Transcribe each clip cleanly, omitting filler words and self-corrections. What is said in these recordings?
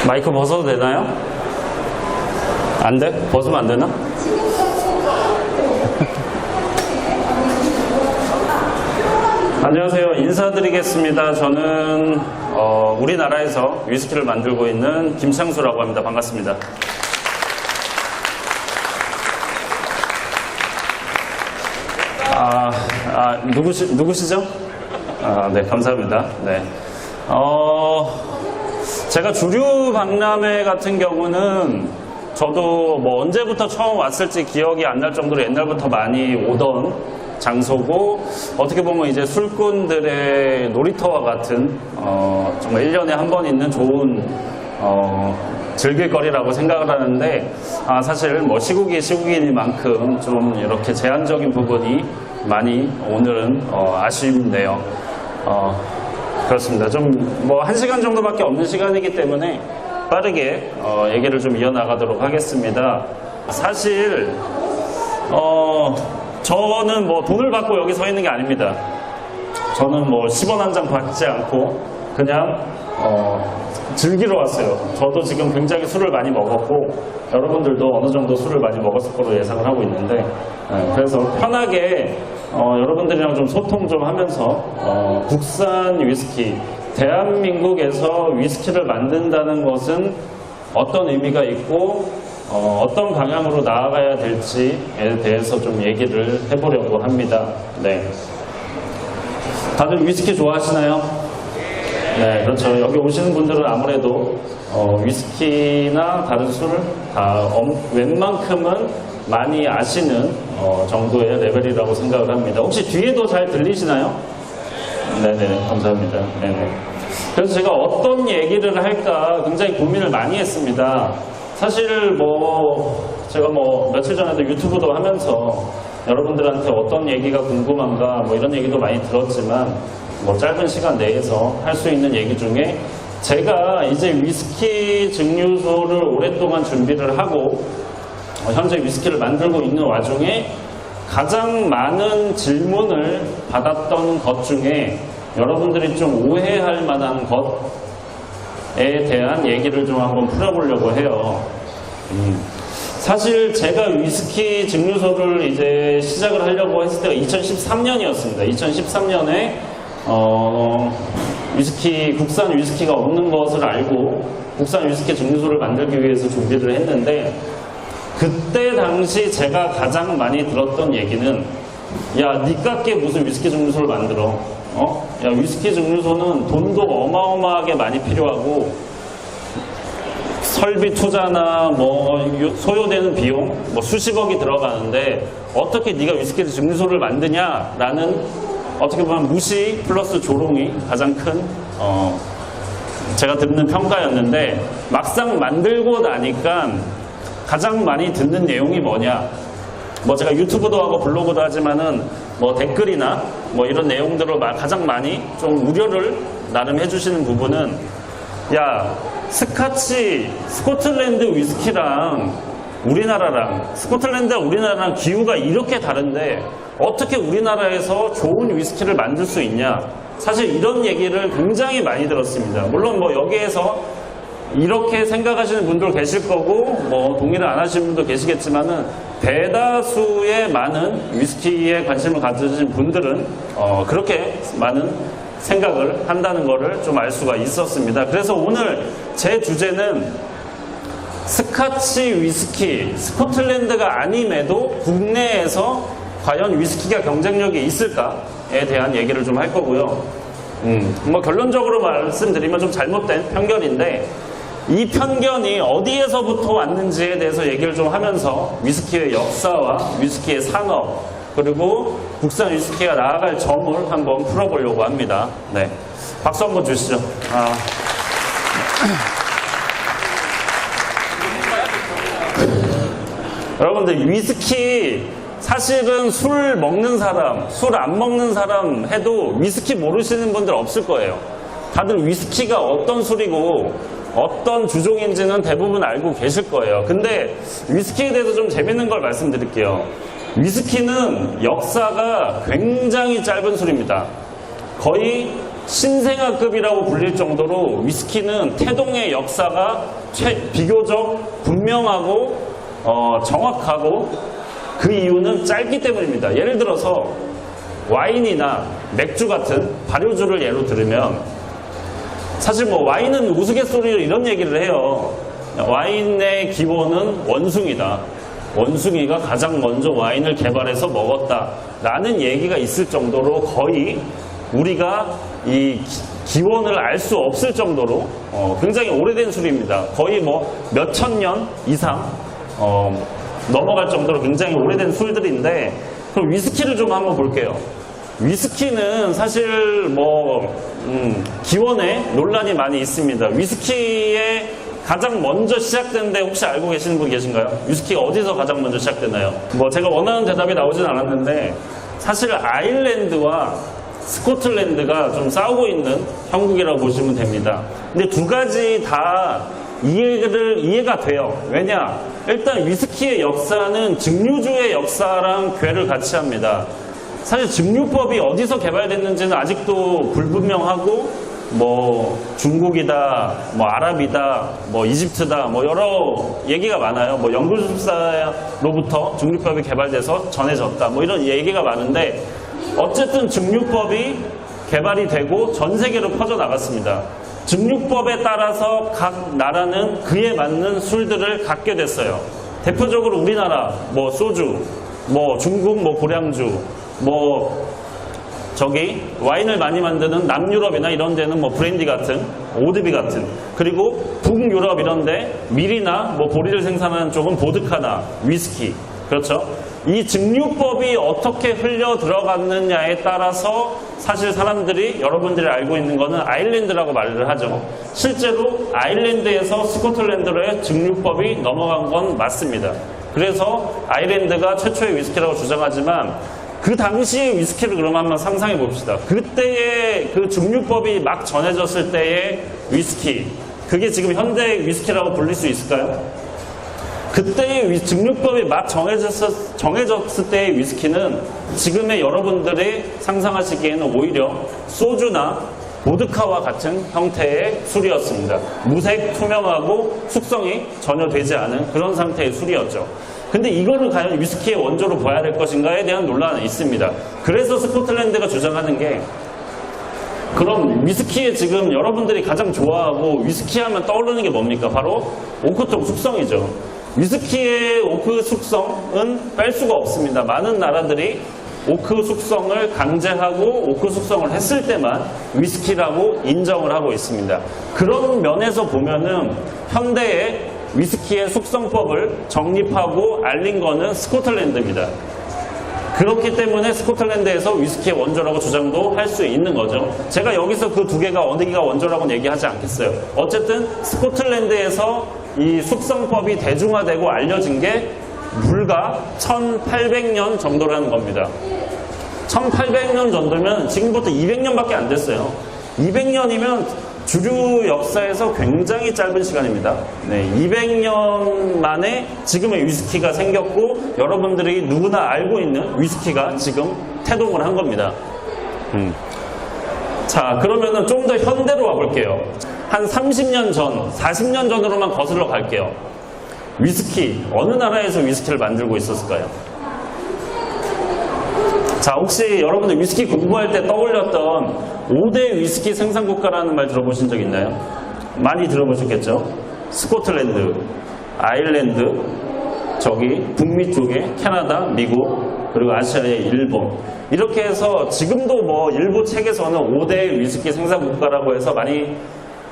마이크 벗어도 되나요? 안 돼? 벗으면 안 되나? 안녕하세요. 인사드리겠습니다. 저는 우리나라에서 위스키를 만들고 있는 김창수라고 합니다. 반갑습니다. 누구시죠? 네, 감사합니다. 네. 제가 주류 박람회 같은 경우는 저도 뭐 언제부터 처음 왔을지 기억이 안 날 정도로 옛날부터 많이 오던 장소고, 어떻게 보면 이제 술꾼들의 놀이터와 같은 정말 1년에 한 번 있는 좋은 즐길거리라고 생각을 하는데, 사실 뭐 시국이니만큼 좀 이렇게 제한적인 부분이 많이 오늘은 아쉽네요. 그렇습니다. 좀 뭐 1시간 정도밖에 없는 시간이기 때문에 빠르게 얘기를 좀 이어나가도록 하겠습니다. 사실 저는 뭐 돈을 받고 여기 서 있는 게 아닙니다. 저는 뭐 10원 한 장 받지 않고 그냥 즐기러 왔어요. 저도 지금 굉장히 술을 많이 먹었고, 여러분들도 어느 정도 술을 많이 먹었을 거로 예상을 하고 있는데, 그래서 편하게 여러분들이랑 좀 소통 좀 하면서 국산 위스키, 대한민국에서 위스키를 만든다는 것은 어떤 의미가 있고 어떤 방향으로 나아가야 될지에 대해서 좀 얘기를 해보려고 합니다. 네. 다들 위스키 좋아하시나요? 네, 그렇죠. 여기 오시는 분들은 아무래도 위스키나 다른 술을 다 웬만큼은 많이 아시는 정도의 레벨이라고 생각을 합니다. 혹시 뒤에도 잘 들리시나요? 네네, 감사합니다. 네네. 그래서 제가 어떤 얘기를 할까 굉장히 고민을 많이 했습니다. 사실 제가 며칠 전에도 유튜브도 하면서 여러분들한테 어떤 얘기가 궁금한가 이런 얘기도 많이 들었지만, 짧은 시간 내에서 할 수 있는 얘기 중에 제가 이제 위스키 증류소를 오랫동안 준비를 하고 현재 위스키를 만들고 있는 와중에 가장 많은 질문을 받았던 것 중에 여러분들이 좀 오해할 만한 것에 대한 얘기를 좀 한번 풀어보려고 해요. 사실 제가 위스키 증류소를 이제 시작을 하려고 했을 때가 2013년이었습니다. 2013년에 국산 위스키가 없는 것을 알고 국산 위스키 증류소를 만들기 위해서 준비를 했는데, 그때 당시 제가 가장 많이 들었던 얘기는, 야, 니깎게 무슨 위스키 증류소를 만들어? 야, 위스키 증류소는 돈도 어마어마하게 많이 필요하고 설비 투자나 소요되는 비용 수십억이 들어가는데 어떻게 네가 위스키 증류소를 만드냐라는, 어떻게 보면 무시 플러스 조롱이 가장 큰 제가 듣는 평가였는데, 막상 만들고 나니까 가장 많이 듣는 내용이 뭐냐, 제가 유튜브도 하고 블로그도 하지만은 댓글이나 이런 내용들을 가장 많이 좀 우려를 나름 해주시는 부분은, 야, 스코틀랜드 위스키랑 스코틀랜드와 우리나라랑 기후가 이렇게 다른데 어떻게 우리나라에서 좋은 위스키를 만들 수 있냐. 사실 이런 얘기를 굉장히 많이 들었습니다. 물론 여기에서 이렇게 생각하시는 분도 계실 거고 동의를 안 하시는 분도 계시겠지만은, 대다수의 많은 위스키에 관심을 가지신 분들은 그렇게 많은 생각을 한다는 것을 좀 알 수가 있었습니다. 그래서 오늘 제 주제는 스카치 위스키, 스코틀랜드가 아님에도 국내에서 과연 위스키가 경쟁력이 있을까에 대한 얘기를 좀 할 거고요. 결론적으로 말씀드리면 좀 잘못된 편견인데, 이 편견이 어디에서부터 왔는지에 대해서 얘기를 좀 하면서 위스키의 역사와 위스키의 산업, 그리고 국산 위스키가 나아갈 점을 한번 풀어보려고 합니다. 네, 박수 한번 주시죠. 여러분들, 위스키 사실은 술 먹는 사람, 술 안 먹는 사람 해도 위스키 모르시는 분들 없을 거예요. 다들 위스키가 어떤 술이고 어떤 주종인지는 대부분 알고 계실 거예요. 근데 위스키에 대해서 좀 재밌는 걸 말씀드릴게요. 위스키는 역사가 굉장히 짧은 술입니다. 거의 신생아급이라고 불릴 정도로 위스키는 태동의 역사가 비교적 분명하고 정확하고 그 이유는 짧기 때문입니다. 예를 들어서 와인이나 맥주 같은 발효주를 예로 들으면 사실 뭐 와인은 우스갯소리로 이런 얘기를 해요. 와인의 기본은 원숭이다. 원숭이가 가장 먼저 와인을 개발해서 먹었다 라는 얘기가 있을 정도로 거의 우리가 이 기원을 알 수 없을 정도로 굉장히 오래된 술입니다. 거의 뭐 몇천 년 이상 넘어갈 정도로 굉장히 오래된 술들인데, 그럼 위스키를 좀 한번 볼게요. 위스키는 사실 뭐 기원에 논란이 많이 있습니다. 위스키의 가장 먼저 시작된데 혹시 알고 계시는 분 계신가요? 위스키가 어디서 가장 먼저 시작되나요? 뭐 제가 원하는 대답이 나오진 않았는데 사실 아일랜드와 스코틀랜드가 좀 싸우고 있는 형국이라고 보시면 됩니다. 근데 두 가지 다 이해가 돼요. 왜냐? 일단 위스키의 역사는 증류주의 역사랑 궤를 같이 합니다. 사실 증류법이 어디서 개발됐는지는 아직도 불분명하고 뭐 중국이다, 뭐 아랍이다, 뭐 이집트다, 뭐 여러 얘기가 많아요. 뭐 연구술사로부터 증류법이 개발돼서 전해졌다, 뭐 이런 얘기가 많은데 어쨌든 증류법이 개발이 되고 전 세계로 퍼져나갔습니다. 증류법에 따라서 각 나라는 그에 맞는 술들을 갖게 됐어요. 대표적으로 우리나라 뭐 소주, 뭐 중국 뭐 고량주, 뭐 저기 와인을 많이 만드는 남유럽이나 이런 데는 뭐 브랜디 같은, 오드비 같은, 그리고 북유럽 이런 데 미리나 뭐 보리를 생산하는 쪽은 보드카나 위스키. 그렇죠? 이 증류법이 어떻게 흘려 들어갔느냐에 따라서 사실 사람들이, 여러분들이 알고 있는 거는 아일랜드라고 말을 하죠. 실제로 아일랜드에서 스코틀랜드로의 증류법이 넘어간 건 맞습니다. 그래서 아일랜드가 최초의 위스키라고 주장하지만 그 당시의 위스키를 그럼 한번 상상해 봅시다. 그때의 그 증류법이 막 전해졌을 때의 위스키, 그게 지금 현대 위스키라고 불릴 수 있을까요? 그때의 증류법이 막 정해졌을 때의 위스키는 지금의 여러분들이 상상하시기에는 오히려 소주나 보드카와 같은 형태의 술이었습니다. 무색, 투명하고 숙성이 전혀 되지 않은 그런 상태의 술이었죠. 근데 이거를 과연 위스키의 원조로 봐야 될 것인가에 대한 논란은 있습니다. 그래서 스코틀랜드가 주장하는 게, 그럼 위스키에 지금 여러분들이 가장 좋아하고 위스키 하면 떠오르는 게 뭡니까? 바로 오크통 숙성이죠. 위스키의 오크 숙성은 뺄 수가 없습니다. 많은 나라들이 오크 숙성을 강제하고 오크 숙성을 했을 때만 위스키라고 인정을 하고 있습니다. 그런 면에서 보면은 현대의 위스키의 숙성법을 정립하고 알린 거는 스코틀랜드입니다. 그렇기 때문에 스코틀랜드에서 위스키의 원조라고 주장도 할 수 있는 거죠. 제가 여기서 그 두 개가 어느 개가 원조라고는 얘기하지 않겠어요. 어쨌든 스코틀랜드에서 이 숙성법이 대중화되고 알려진 게 불과 1800년 정도라는 겁니다. 1800년 정도면 지금부터 200년밖에 안 됐어요. 200년이면 주류 역사에서 굉장히 짧은 시간입니다. 네, 200년 만에 지금의 위스키가 생겼고 여러분들이 누구나 알고 있는 위스키가 지금 태동을 한 겁니다. 자, 그러면은 좀 더 현대로 와볼게요. 한 30년 전, 40년 전으로만 거슬러 갈게요. 위스키, 어느 나라에서 위스키를 만들고 있었을까요? 자, 혹시 여러분들 위스키 공부할 때 떠올렸던 5대 위스키 생산국가라는 말 들어보신 적 있나요? 많이 들어보셨겠죠? 스코틀랜드, 아일랜드, 저기 북미 쪽에 캐나다, 미국, 그리고 아시아의 일본. 이렇게 해서 지금도 뭐 일부 책에서는 5대 위스키 생산국가라고 해서 많이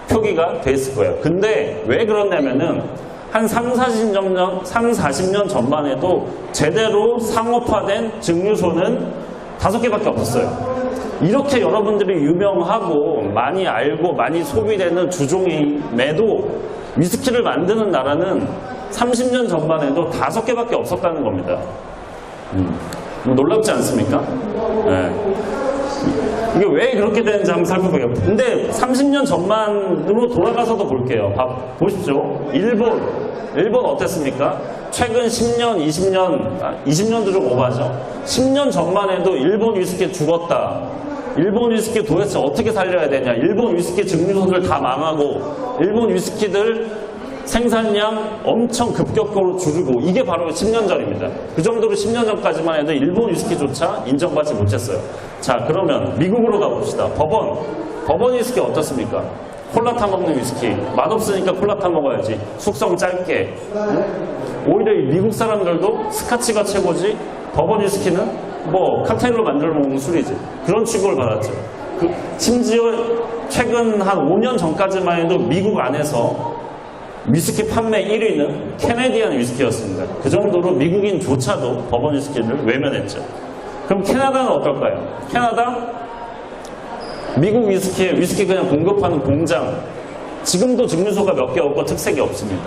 표기가 돼 있을 거예요. 근데 왜 그러냐면은 한 40년 전만 해도 제대로 상업화된 증류소는 5개밖에 없었어요. 이렇게 여러분들이 유명하고 많이 알고 많이 소비되는 주종임에도 위스키를 만드는 나라는 30년 전만 해도 5개밖에 없었다는 겁니다. 놀랍지 않습니까? 네. 이게 왜 그렇게 되는지 한번 살펴보게요. 근데 30년 전만으로 돌아가서도 볼게요. 보십시오. 일본 어땠습니까? 최근 10년, 20년도 좀 오바죠. 10년 전만 해도 일본 위스키 죽었다. 일본 위스키 도대체 어떻게 살려야 되냐. 일본 위스키 증류소들 다 망하고 일본 위스키들 생산량 엄청 급격으로 줄이고 이게 바로 10년 전입니다. 그 정도로 10년 전까지만 해도 일본 위스키조차 인정받지 못했어요. 자, 그러면 미국으로 가봅시다. 버번 위스키 어떻습니까? 콜라 타 먹는 위스키. 맛없으니까 콜라 타 먹어야지. 숙성 짧게. 응? 오히려 미국 사람들도 스카치가 최고지 버번 위스키는 뭐 칵테일로 만들어 먹는 술이지. 그런 취급을 받았죠. 심지어 최근 한 5년 전까지만 해도 미국 안에서 위스키 판매 1위는 캐네디안 위스키였습니다. 그 정도로 미국인조차도 버번 위스키를 외면했죠. 그럼 캐나다는 어떨까요? 캐나다? 미국 위스키 그냥 공급하는 공장. 지금도 증류소가 몇 개 없고 특색이 없습니다.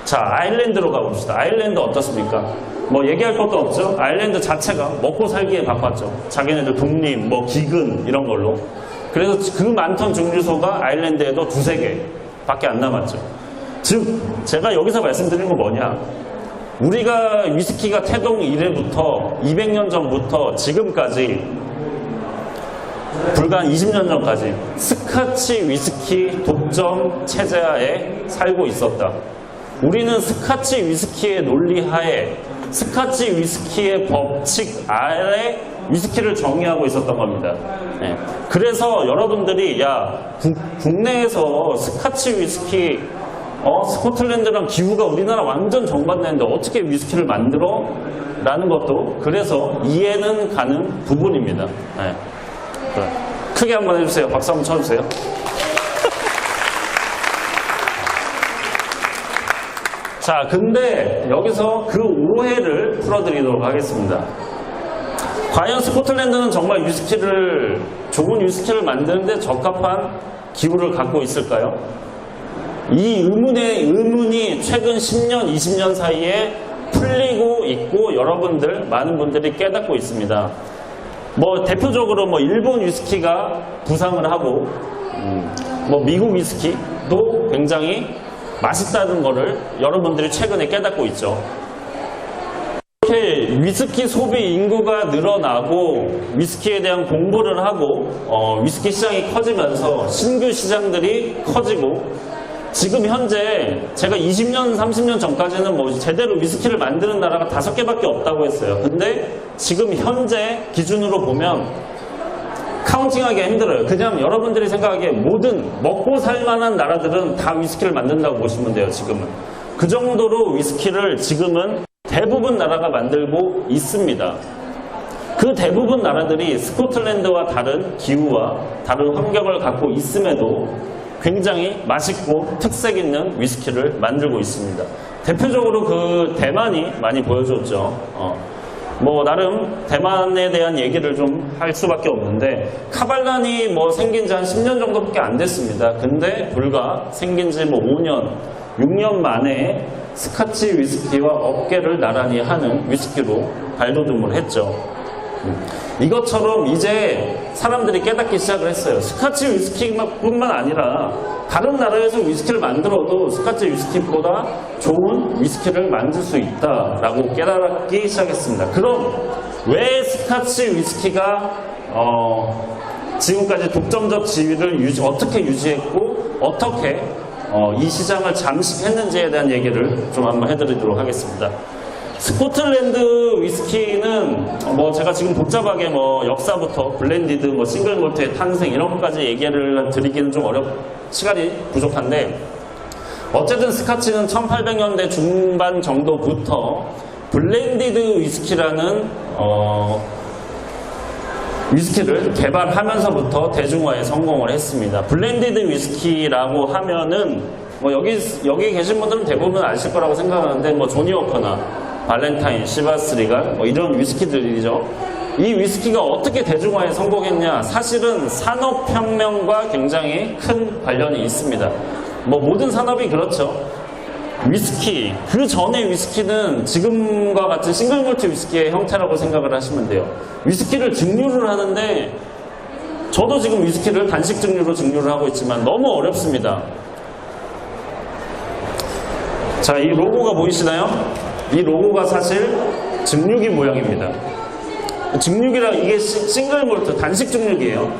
자, 아일랜드로 가봅시다. 아일랜드 어떻습니까? 뭐 얘기할 것도 없죠. 아일랜드 자체가 먹고 살기에 바빴죠. 자기네들 독립, 뭐 기근 이런 걸로. 그래서 그 많던 증류소가 아일랜드에도 2-3개 밖에 안 남았죠. 즉 제가 여기서 말씀드리는 건 뭐냐, 우리가 위스키가 태동 이래부터 200년 전부터 지금까지 불과 한 20년 전까지 스카치 위스키 독점 체제하에 살고 있었다. 우리는 스카치 위스키의 논리하에 스카치 위스키의 법칙 아래 위스키를 정의하고 있었던 겁니다. 네. 그래서 여러분들이 국내에서 스카치 위스키 스코틀랜드랑 기후가 우리나라 완전 정반대인데 어떻게 위스키를 만들어? 라는 것도 그래서 이해는 가는 부분입니다. 네. 크게 한번 해주세요. 박수 한번 쳐주세요. 자, 근데 여기서 그 오해를 풀어드리도록 하겠습니다. 과연 스코틀랜드는 정말 좋은 위스키를 만드는데 적합한 기후를 갖고 있을까요? 이 의문이 최근 10년, 20년 사이에 풀리고 있고 많은 분들이 깨닫고 있습니다. 뭐 대표적으로 일본 위스키가 부상을 하고 미국 위스키도 굉장히 맛있다는 거를 여러분들이 최근에 깨닫고 있죠. 이렇게 위스키 소비 인구가 늘어나고 위스키에 대한 공부를 하고 위스키 시장이 커지면서 신규 시장들이 커지고 지금 현재 제가 20년, 30년 전까지는 제대로 위스키를 만드는 나라가 5개밖에 없다고 했어요. 근데 지금 현재 기준으로 보면 카운팅하기 힘들어요. 그냥 여러분들이 생각하기에 모든 먹고 살만한 나라들은 다 위스키를 만든다고 보시면 돼요. 지금은. 그 정도로 위스키를 지금은 대부분 나라가 만들고 있습니다. 그 대부분 나라들이 스코틀랜드와 다른 기후와 다른 환경을 갖고 있음에도 굉장히 맛있고 특색 있는 위스키를 만들고 있습니다. 대표적으로 그 대만이 많이 보여줬죠. 나름 대만에 대한 얘기를 좀 할 수밖에 없는데 카발란이 생긴 지 한 10년 정도밖에 안 됐습니다. 근데 불과 생긴 지 5년, 6년 만에 스카치 위스키와 업계를 나란히 하는 위스키로 발돋움을 했죠. 이것처럼 이제 사람들이 깨닫기 시작을 했어요. 스카치 위스키뿐만 아니라 다른 나라에서 위스키를 만들어도 스카치 위스키보다 좋은 위스키를 만들 수 있다라고 깨닫기 시작했습니다. 그럼 왜 스카치 위스키가 지금까지 독점적 지위를 어떻게 유지했고 어떻게 이 시장을 잠식했는지에 대한 얘기를 좀 한번 해드리도록 하겠습니다. 스코틀랜드 위스키는 제가 지금 복잡하게 역사부터 블렌디드, 싱글 몰트의 탄생 이런 것까지 얘기를 드리기는 좀 시간이 부족한데 어쨌든 스카치는 1800년대 중반 정도부터 블렌디드 위스키라는 위스키를 개발하면서부터 대중화에 성공을 했습니다. 블렌디드 위스키라고 하면은 여기 계신 분들은 대부분 아실 거라고 생각하는데 조니 워커나 발렌타인, 시바스 리갈 이런 위스키들이죠. 이 위스키가 어떻게 대중화에 성공했냐? 사실은 산업혁명과 굉장히 큰 관련이 있습니다. 모든 산업이 그렇죠. 위스키, 그 전에 위스키는 지금과 같은 싱글몰트 위스키의 형태라고 생각을 하시면 돼요. 위스키를 증류를 하는데 저도 지금 위스키를 단식 증류를 하고 있지만 너무 어렵습니다. 자, 이 로고가 보이시나요? 이 로고가 사실 증류기 모양입니다. 증류기라 이게 싱글몰트 단식 증류기예요.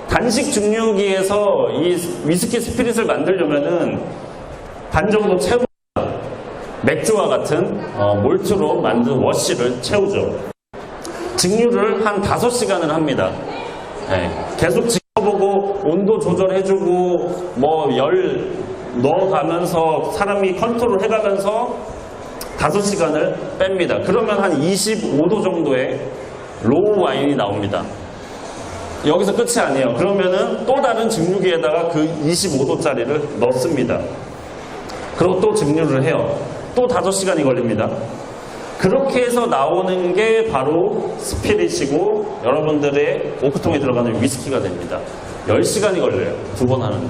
단식 증류기에서 이 위스키 스피릿을 만들려면은 반 정도 채웁니다. 맥주와 같은 몰트로 만든 워시를 채우죠. 증류를 한 5시간을 합니다. 네, 계속 지켜보고 온도 조절해주고 뭐 열 넣어가면서 사람이 컨트롤 해가면서 5시간을 뺍니다. 그러면 한 25도 정도의 로우 와인이 나옵니다. 여기서 끝이 아니에요. 그러면은 또 다른 증류기에다가 그 25도짜리를 넣습니다. 그리고 또 증류를 해요. 또 5시간이 걸립니다. 그렇게 해서 나오는 게 바로 스피릿이고 여러분들의 오크통에 들어가는 위스키가 됩니다. 10시간이 걸려요. 2번 하는데.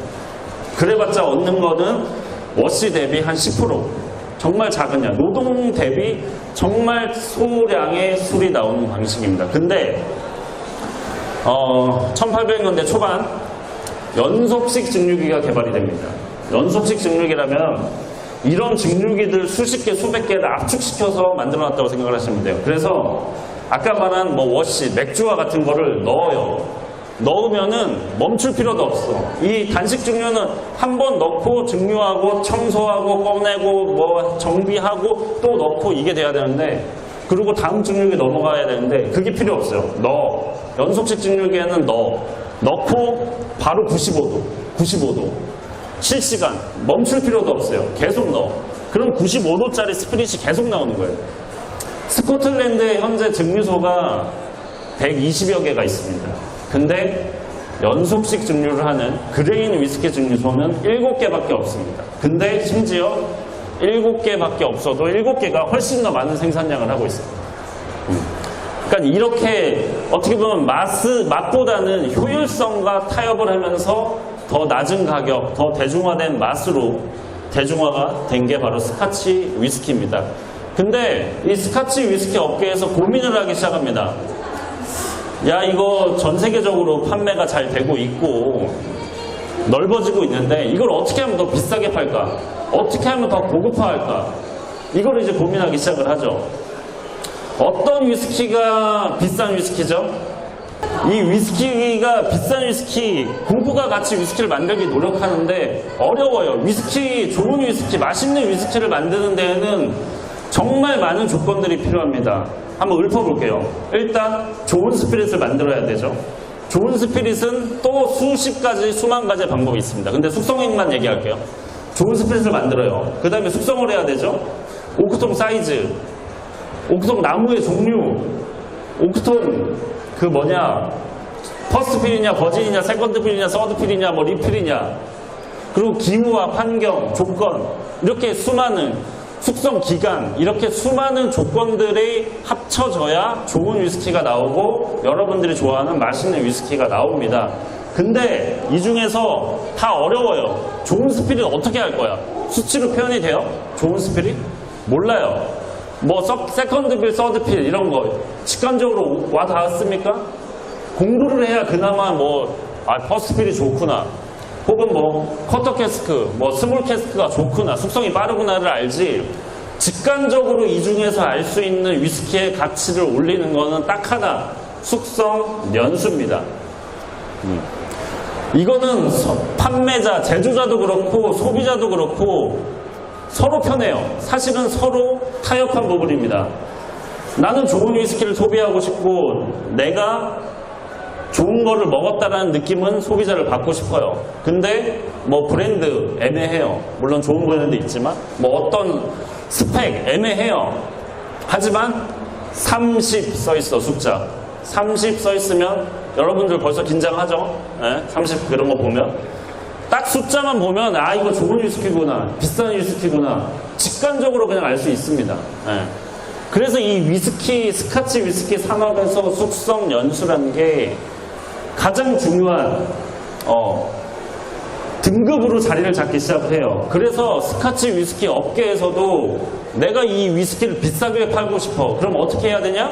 그래봤자 얻는 거는 워시 대비 한 10%. 정말 작은 양. 노동 대비 정말 소량의 술이 나오는 방식입니다. 근데 1800년대 초반 연속식 증류기가 개발이 됩니다. 연속식 증류기라면 이런 증류기들 수십 개, 수백 개를 압축시켜서 만들어놨다고 생각을 하시면 돼요. 그래서 아까 말한 뭐 워시, 맥주와 같은 거를 넣어요. 넣으면은 멈출 필요도 없어. 이 단식 증류는 한 번 넣고 증류하고 청소하고 꺼내고 뭐 정비하고 또 넣고 이게 돼야 되는데, 그리고 다음 증류기에 넘어가야 되는데 그게 필요 없어요. 넣어. 연속식 증류기에는 넣고 바로 95도 실시간 멈출 필요도 없어요. 계속 넣어. 그럼 95도짜리 스피릿이 계속 나오는 거예요. 스코틀랜드에 현재 증류소가 120여 개가 있습니다. 근데 연속식 증류를 하는 그레인 위스키 증류소는 7개밖에 없습니다. 근데 심지어 7개밖에 없어도 7개가 훨씬 더 많은 생산량을 하고 있습니다. 그러니까 이렇게 어떻게 보면 맛보다는 효율성과 타협을 하면서 더 낮은 가격, 더 대중화된 맛으로 대중화가 된 게 바로 스카치 위스키입니다. 근데 이 스카치 위스키 업계에서 고민을 하기 시작합니다. 야, 이거 전 세계적으로 판매가 잘 되고 있고 넓어지고 있는데 이걸 어떻게 하면 더 비싸게 팔까? 어떻게 하면 더 고급화할까? 이걸 이제 고민하기 시작을 하죠. 어떤 위스키가 비싼 위스키죠? 이 위스키가 비싼 위스키, 고부가 같이 위스키를 만들기 노력하는데 어려워요. 위스키, 좋은 위스키, 맛있는 위스키를 만드는 데에는 정말 많은 조건들이 필요합니다. 한번 읊어볼게요. 일단 좋은 스피릿을 만들어야 되죠. 좋은 스피릿은 또 수십 가지, 수만 가지의 방법이 있습니다. 근데 숙성액만 얘기할게요. 좋은 스피릿을 만들어요. 그 다음에 숙성을 해야 되죠. 오크통 사이즈, 오크통 나무의 종류, 오크통 퍼스트 필이냐, 버진이냐, 세컨드 필이냐, 서드 필이냐, 뭐 리필이냐, 그리고 기후와 환경, 조건, 이렇게 수많은 숙성 기간, 이렇게 수많은 조건들이 합쳐져야 좋은 위스키가 나오고 여러분들이 좋아하는 맛있는 위스키가 나옵니다. 근데 이 중에서 다 어려워요. 좋은 스피릿 어떻게 할 거야? 수치로 표현이 돼요? 좋은 스피릿? 몰라요. 뭐 세컨드 필, 서드 필 이런 거 직관적으로 와 닿았습니까? 공부를 해야 그나마 퍼스트 필이 좋구나, 혹은 쿼터 캐스크, 스몰 캐스크가 좋구나, 숙성이 빠르구나를 알지, 직관적으로 이 중에서 알 수 있는 위스키의 가치를 올리는 거는 딱 하나, 숙성 연수입니다. 이거는 판매자, 제조자도 그렇고 소비자도 그렇고 서로 편해요. 사실은 서로 타협한 부분입니다. 나는 좋은 위스키를 소비하고 싶고 내가 좋은 거를 먹었다라는 느낌은 소비자를 받고 싶어요. 근데 브랜드 애매해요. 물론 좋은 브랜드 있지만 어떤 스펙 애매해요. 하지만 30 써있어. 숫자 30 써있으면 여러분들 벌써 긴장하죠? 30 그런 거 보면 딱 숫자만 보면 이거 좋은 위스키구나, 비싼 위스키구나, 직관적으로 그냥 알 수 있습니다. 그래서 이 위스키, 스카치 위스키 산업에서 숙성 연수라는 게 가장 중요한 등급으로 자리를 잡기 시작해요. 그래서 스카치 위스키 업계에서도 내가 이 위스키를 비싸게 팔고 싶어. 그럼 어떻게 해야 되냐?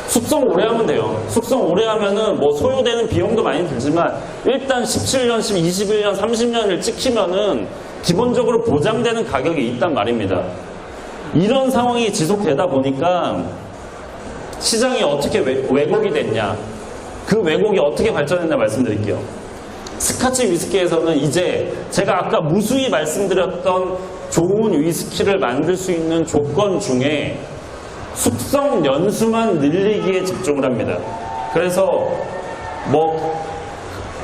숙성 오래 하면 돼요. 숙성 오래 하면은 소요되는 비용도 많이 들지만 일단 17년, 21년, 30년을 찍히면은 기본적으로 보장되는 가격이 있단 말입니다. 이런 상황이 지속되다 보니까 시장이 어떻게 왜곡이 됐냐? 그 왜곡이 어떻게 발전했나 말씀드릴게요. 스카치 위스키에서는 이제 제가 아까 무수히 말씀드렸던 좋은 위스키를 만들 수 있는 조건 중에 숙성 연수만 늘리기에 집중을 합니다. 그래서 뭐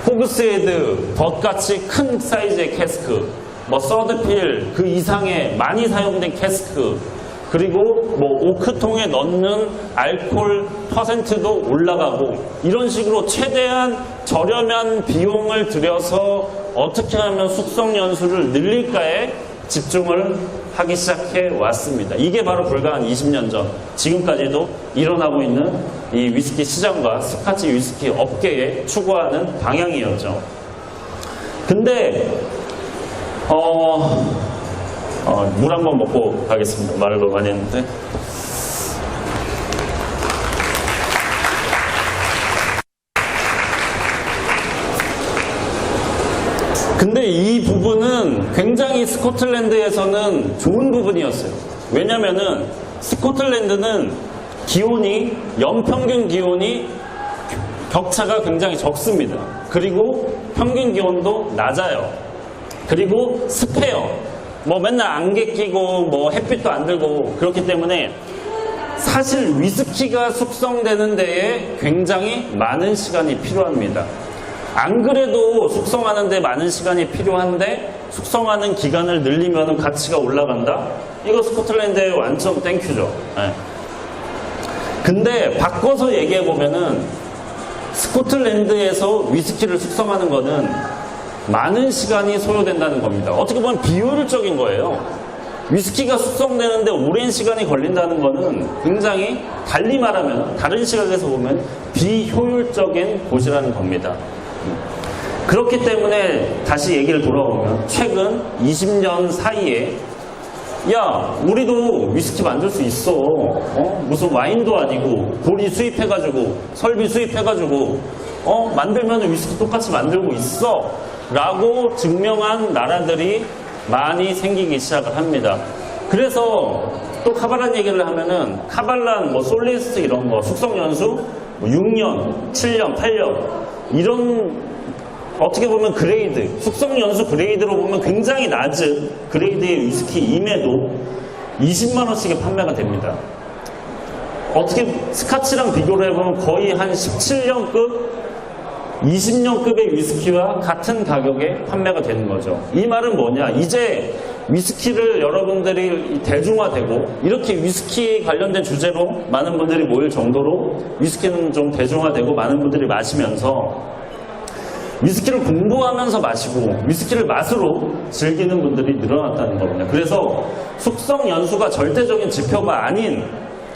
호그스헤드, 덫같이 큰 사이즈의 캐스크, 뭐 서드필 그 이상의 많이 사용된 캐스크, 그리고 뭐 오크통에 넣는 알코올 퍼센트도 올라가고, 이런 식으로 최대한 저렴한 비용을 들여서 어떻게 하면 숙성 연수를 늘릴까에 집중을 하기 시작해 왔습니다. 이게 바로 불과 한 20년 전 지금까지도 일어나고 있는 이 위스키 시장과 스카치 위스키 업계에 추구하는 방향이었죠. 근데 물 한번 먹고 가겠습니다. 말을 너무 많이 했는데. 근데 이 부분은 굉장히 스코틀랜드에서는 좋은 부분이었어요. 왜냐면은 스코틀랜드는 기온이, 연평균 기온이 격차가 굉장히 적습니다. 그리고 평균 기온도 낮아요. 그리고 습해요. 뭐 맨날 안개 끼고 뭐 햇빛도 안 들고 그렇기 때문에 사실 위스키가 숙성되는 데에 굉장히 많은 시간이 필요합니다. 안 그래도 숙성하는 데 많은 시간이 필요한데 숙성하는 기간을 늘리면 가치가 올라간다? 이거 스코틀랜드의 완전 땡큐죠. 네. 근데 바꿔서 얘기해보면은 스코틀랜드에서 위스키를 숙성하는 거는 많은 시간이 소요된다는 겁니다. 어떻게 보면 비효율적인 거예요. 위스키가 숙성되는데 오랜 시간이 걸린다는 거는 굉장히 달리 말하면 다른 시각에서 보면 비효율적인 곳이라는 겁니다. 그렇기 때문에 다시 얘기를 돌아오면 최근 20년 사이에 야 우리도 위스키 만들 수 있어. 무슨 와인도 아니고 보리 수입해가지고 설비 수입해가지고 만들면 위스키 똑같이 만들고 있어 라고 증명한 나라들이 많이 생기기 시작을 합니다. 그래서 또 카발란 얘기를 하면은 카발란, 뭐 솔리스트 이런 거 숙성 연수 뭐 6년, 7년, 8년 이런 어떻게 보면 그레이드, 숙성 연수 그레이드로 보면 굉장히 낮은 그레이드의 위스키임에도 20만 원씩의 판매가 됩니다. 어떻게 스카치랑 비교를 해보면 거의 한 17년급 20년급의 위스키와 같은 가격에 판매가 되는 거죠. 이 말은 뭐냐? 이제 위스키를 여러분들이 대중화되고 이렇게 위스키 관련된 주제로 많은 분들이 모일 정도로 위스키는 좀 대중화되고 많은 분들이 마시면서 위스키를 공부하면서 마시고 위스키를 맛으로 즐기는 분들이 늘어났다는 겁니다. 그래서 숙성 연수가 절대적인 지표가 아닌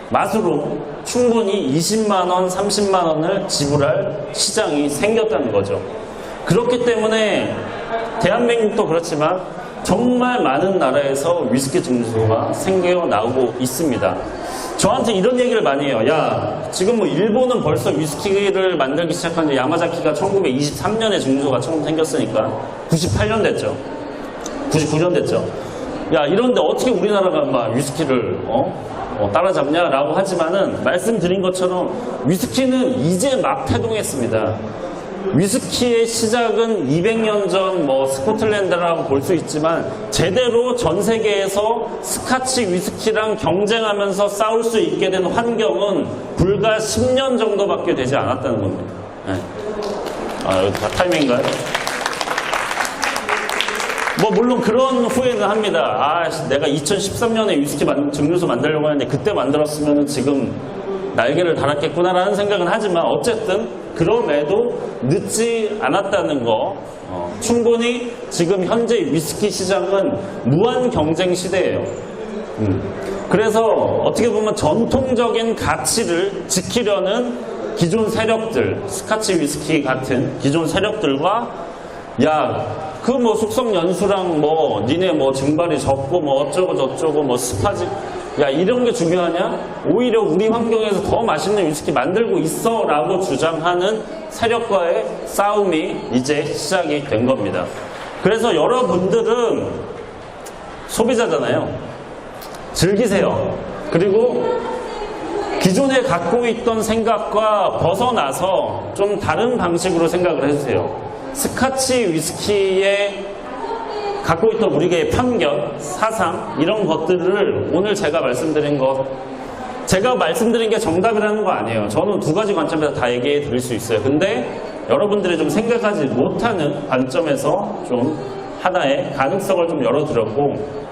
맛으로 충분히 20만원, 30만원을 지불할 시장이 생겼다는 거죠. 그렇기 때문에 대한민국도 그렇지만 정말 많은 나라에서 위스키 증류소가 생겨나오고 있습니다. 저한테 이런 얘기를 많이 해요. 야, 지금 뭐 일본은 벌써 위스키를 만들기 시작한 지 야마자키가 1923년에 증류소가 처음 생겼으니까 98년 됐죠. 99년 됐죠. 야, 이런데 어떻게 우리나라가 막 위스키를 따라잡냐라고 하지만은 말씀드린 것처럼 위스키는 이제 막 태동했습니다. 위스키의 시작은 200년 전 뭐 스코틀랜드라고 볼 수 있지만 제대로 전 세계에서 스카치 위스키랑 경쟁하면서 싸울 수 있게 된 환경은 불과 10년 정도밖에 되지 않았다는 겁니다. 네. 여기 다 타이밍인가요? 뭐 물론 그런 후회는 합니다. 내가 2013년에 위스키 증류소 만들려고 했는데 그때 만들었으면 지금 날개를 달았겠구나라는 생각은 하지만 어쨌든 그럼에도 늦지 않았다는 거, 충분히 지금 현재 위스키 시장은 무한 경쟁 시대예요. 그래서 어떻게 보면 전통적인 가치를 지키려는 기존 세력들, 스카치 위스키 같은 기존 세력들과 그 뭐 숙성 연수랑 뭐 니네 뭐 증발이 적고 뭐 어쩌고 저쩌고 뭐 스파지 이런 게 중요하냐? 오히려 우리 환경에서 더 맛있는 위스키 만들고 있어 라고 주장하는 세력과의 싸움이 이제 시작이 된 겁니다. 그래서 여러분들은 소비자잖아요. 즐기세요. 그리고 기존에 갖고 있던 생각과 벗어나서 좀 다른 방식으로 생각을 해주세요. 스카치 위스키에 갖고 있던 우리의 편견, 사상 이런 것들을 오늘 제가 말씀드린 게 정답이라는 거 아니에요. 저는 두 가지 관점에서 다 얘기해 드릴 수 있어요. 근데 여러분들이 좀 생각하지 못하는 관점에서 좀 하나의 가능성을 좀 열어드렸고,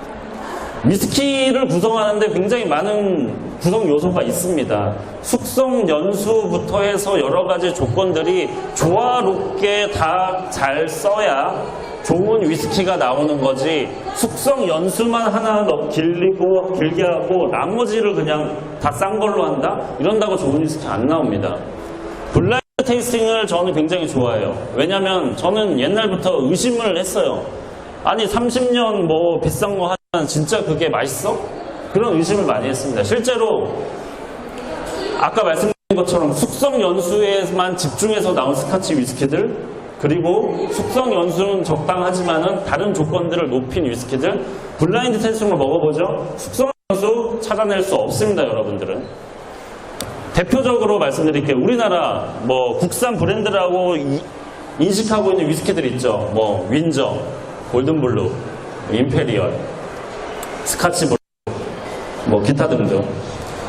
위스키를 구성하는데 굉장히 많은 구성 요소가 있습니다. 숙성 연수부터 해서 여러 가지 조건들이 조화롭게 다 잘 써야 좋은 위스키가 나오는 거지, 숙성 연수만 하나 길게 하고 나머지를 그냥 다 싼 걸로 한다? 이런다고 좋은 위스키 안 나옵니다. 블라인드 테이스팅을 저는 굉장히 좋아해요. 왜냐면 저는 옛날부터 의심을 했어요. 아니 30년 뭐 비싼 거 하면 진짜 그게 맛있어? 그런 의심을 많이 했습니다. 실제로 아까 말씀드린 것처럼 숙성 연수에만 집중해서 나온 스카치 위스키들, 그리고 숙성 연수는 적당하지만은 다른 조건들을 높인 위스키들, 블라인드 테이스팅을 먹어보죠. 숙성 연수 찾아낼 수 없습니다, 여러분들은. 대표적으로 말씀드릴게요. 우리나라 뭐 국산 브랜드라고 인식하고 있는 위스키들 있죠. 뭐 윈저, 골든블루, 임페리얼, 스카치블루, 뭐 기타 등등.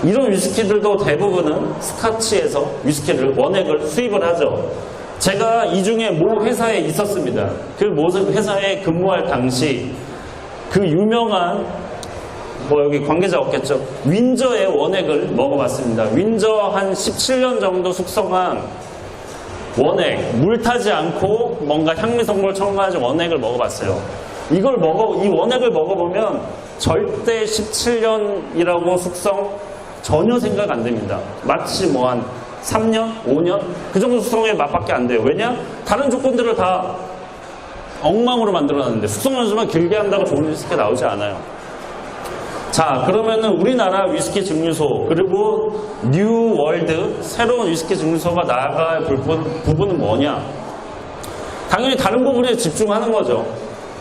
이런 위스키들도 대부분은 스카치에서 위스키를 원액을 수입을 하죠. 제가 이 중에 모 회사에 있었습니다. 그 모 회사에 근무할 당시 그 유명한, 뭐 여기 관계자 없겠죠, 윈저의 원액을 먹어봤습니다. 윈저 한 17년 정도 숙성한 원액, 물 타지 않고 뭔가 향미성분을 첨가한 원액을 먹어봤어요. 이 원액을 먹어보면 절대 17년이라고 숙성 전혀 생각 안 됩니다. 마치 뭐 한 3년, 5년 그 정도 숙성의 맛밖에 안 돼요. 왜냐? 다른 조건들을 다 엉망으로 만들어놨는데 숙성 연수만 길게 한다고 좋은 위스키 나오지 않아요. 자, 그러면은 우리나라 위스키 증류소, 그리고 뉴 월드 새로운 위스키 증류소가 나아갈 부분은 뭐냐? 당연히 다른 부분에 집중하는 거죠.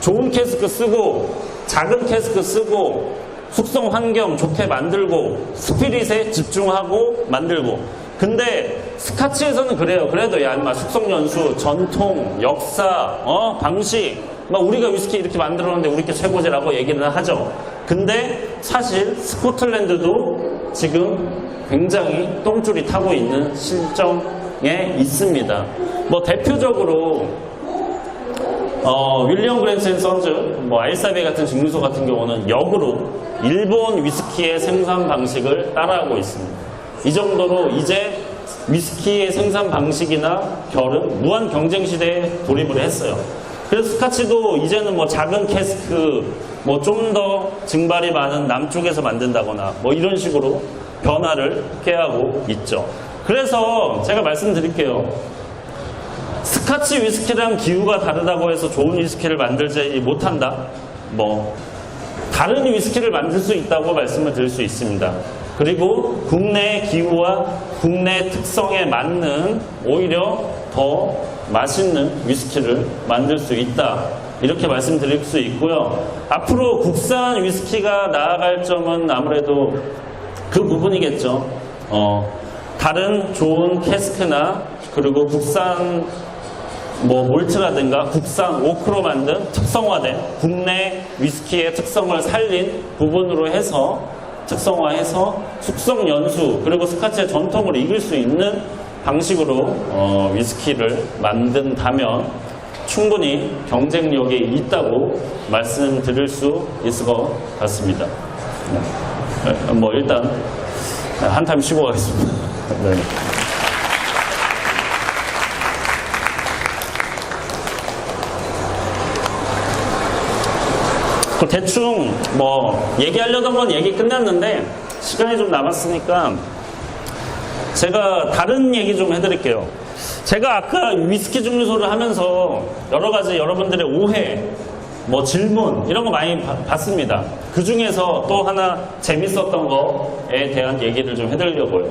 좋은 캐스크 쓰고 작은 캐스크 쓰고 숙성 환경 좋게 만들고 스피릿에 집중하고 만들고. 근데 스카치에서는 그래요. 그래도 야 인마 숙성 연수, 전통, 역사, 방식, 막 우리가 위스키 이렇게 만들었는데 우리 게 최고지라고 얘기는 하죠. 근데 사실 스코틀랜드도 지금 굉장히 똥줄이 타고 있는 실정에 있습니다. 뭐 대표적으로 윌리엄 그랜스 앤 선즈, 뭐 알사베 같은 증류소 같은 경우는 역으로 일본 위스키의 생산 방식을 따라하고 있습니다. 이 정도로 이제 위스키의 생산 방식이나 결은 무한 경쟁 시대에 돌입을 했어요. 그래서 스카치도 이제는 뭐 작은 캐스크, 뭐 좀 더 증발이 많은 남쪽에서 만든다거나 뭐 이런 식으로 변화를 꾀하고 있죠. 그래서 제가 말씀드릴게요. 스카치 위스키랑 기후가 다르다고 해서 좋은 위스키를 만들지 못한다? 뭐 다른 위스키를 만들 수 있다고 말씀을 드릴 수 있습니다. 그리고 국내 기후와 국내 특성에 맞는 오히려 더 맛있는 위스키를 만들 수 있다, 이렇게 말씀드릴 수 있고요. 앞으로 국산 위스키가 나아갈 점은 아무래도 그 부분이겠죠. 다른 좋은 캐스크나 그리고 국산 뭐 몰트라든가 국산 오크로 만든 특성화된 국내 위스키의 특성을 살린 부분으로 해서 특성화해서 숙성 연수 그리고 스카치의 전통을 이길 수 있는 방식으로 위스키를 만든다면 충분히 경쟁력이 있다고 말씀드릴 수 있을 것 같습니다. 뭐 일단 한참 쉬고 가겠습니다. 네. 대충 뭐 얘기하려던 건 얘기 끝났는데 시간이 좀 남았으니까 제가 다른 얘기 좀 해드릴게요. 제가 아까 위스키 증류소를 하면서 여러 가지 여러분들의 오해, 뭐 질문 이런 거 많이 받습니다. 그 중에서 또 하나 재밌었던 거에 대한 얘기를 좀 해드리려고요.